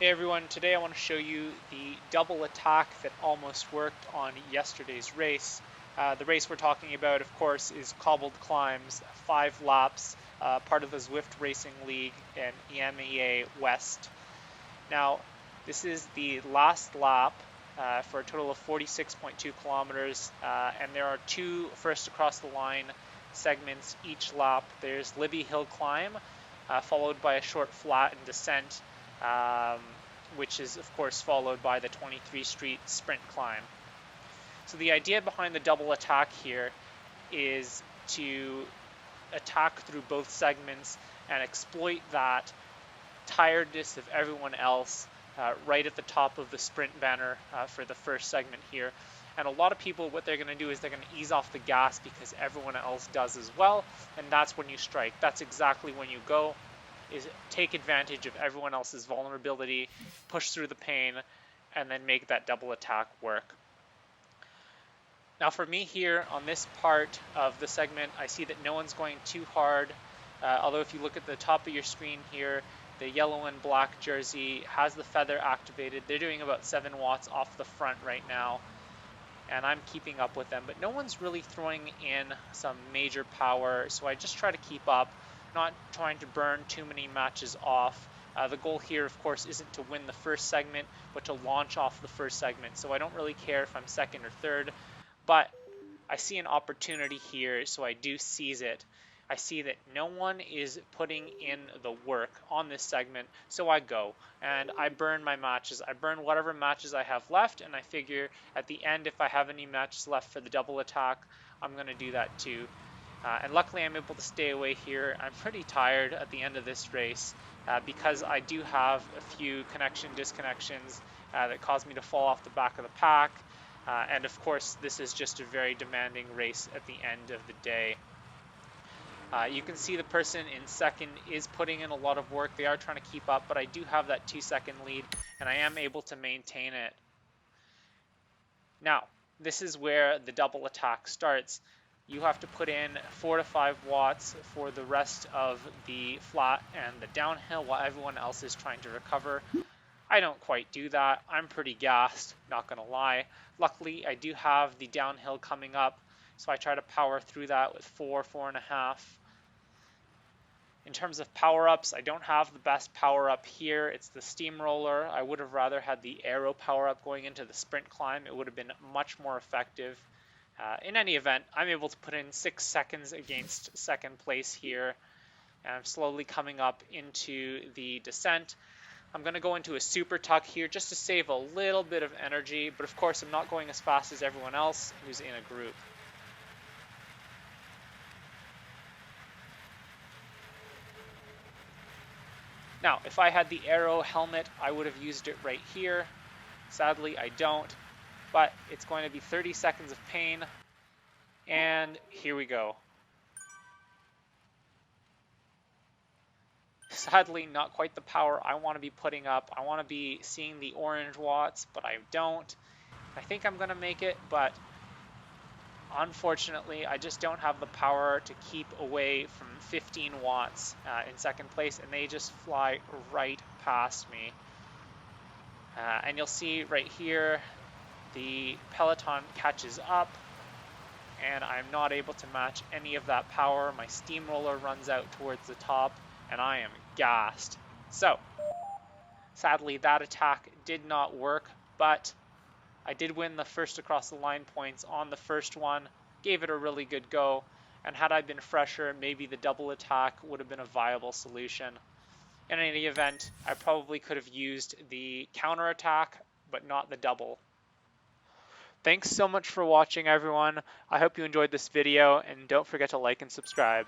Hey everyone, today I want to show you the double attack that almost worked on yesterday's race. The race we're talking about, of course, is Cobbled Climbs, 5 laps, part of the Zwift Racing League and EMEA West. Now, this is the last lap for a total of 46.2 kilometers, and there are 2 first across the line segments each lap. There's Libby Hill Climb, followed by a short flat and descent, which is of course followed by the 23 Street sprint climb. So the idea behind the double attack here is to attack through both segments and exploit that tiredness of everyone else right at the top of the sprint banner for the first segment here. And a lot of people, what they're going to do is they're going to ease off the gas because everyone else does as well, and that's when you strike. That's exactly when you go, is take advantage of everyone else's vulnerability, push through the pain, and then make that double attack work. Now for me here on this part of the segment, I see that no one's going too hard, although if you look at the top of your screen here, the yellow and black jersey has the feather activated. They're doing about 7 watts off the front right now, and I'm keeping up with them, but no one's really throwing in some major power, so I just try to keep up, not trying to burn too many matches off. The goal here, of course, isn't to win the first segment, but to launch off the first segment, so I don't really care if I'm second or third, but I see an opportunity here, so I do seize it. I see that no one is putting in the work on this segment, so I go and I burn my matches. I burn whatever matches I have left, and I figure at the end, if I have any matches left for the double attack, I'm going to do that too. And luckily I'm able to stay away here. I'm pretty tired at the end of this race because I do have a few connection disconnections that cause me to fall off the back of the pack. And of course, this is just a very demanding race at the end of the day. You can see the person in second is putting in a lot of work. They are trying to keep up, but I do have that 2-second lead, and I am able to maintain it. Now, this is where the double attack starts. You have to put in 4 to 5 watts for the rest of the flat and the downhill while everyone else is trying to recover. I don't quite do that. I'm pretty gassed, not gonna lie. Luckily, I do have the downhill coming up, so I try to power through that with 4.5. In terms of power-ups, I don't have the best power-up here. It's the steamroller. I would have rather had the aero power-up going into the sprint climb. It would have been much more effective. In any event, I'm able to put in 6 seconds against second place here. And I'm slowly coming up into the descent. I'm going to go into a super tuck here just to save a little bit of energy, but of course I'm not going as fast as everyone else who's in a group. Now, if I had the aero helmet, I would have used it right here. Sadly, I don't, but it's going to be 30 seconds of pain, and here we go. Sadly, not quite the power I want to be putting up. I want to be seeing the orange watts, but I don't. I think I'm going to make it, but unfortunately, I just don't have the power to keep away from 15 watts in second place, and they just fly right past me. And you'll see right here, the peloton catches up, and I'm not able to match any of that power. My steamroller runs out towards the top, and I am gassed. So, sadly, that attack did not work, but I did win the first across the line points on the first one, gave it a really good go, and had I been fresher, maybe the double attack would have been a viable solution. In any event, I probably could have used the counter attack, but not the double. Thanks so much for watching, everyone. I hope you enjoyed this video, and don't forget to like and subscribe.